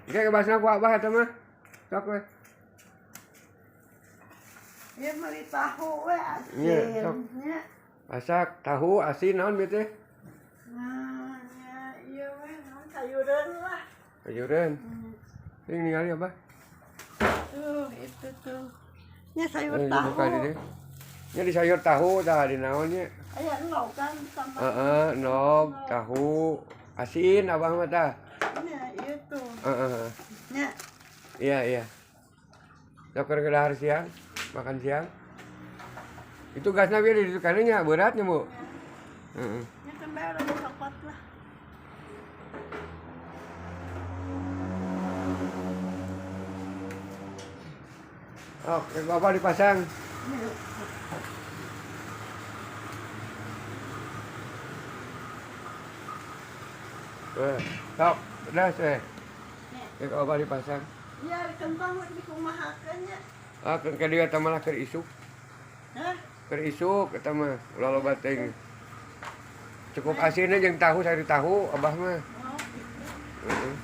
Kayak bahasa ku abah eta mah. Sok we. Ya meuli tahu we Iya, sok. asinnya. Masak tahu asin naon bieu teh? Nah, ya iya we naon sayuran lah. Sayuran. Ini ningali abah. Tuh, itu tuh. Ya sayur Ini tahu. buka di dieu. Nya di sayur tahu tah di naon nya? Aya enog kan sama. Heeh, nog, tahu, asin abah mah tah. Ya, itu. Heeh. Ya, Iya, iya. Dokter ke dahar siang, makan siang. Itu gasna biar di kanannya beratnya, Bu. Heeh. ya kan bae udah coklat lah. Oh, Bapak dipasang. Yuk. Sok, udah seh. Ya Bapak dipasang. Ya, kentang di kumahakeun nya. Ah, ke dia teh malah keur isuk. Hah? Keur isuk eta mah loba teh. Cukup asinnya jeung tahu sari tahu abah mah. Oh, gitu. Heeh.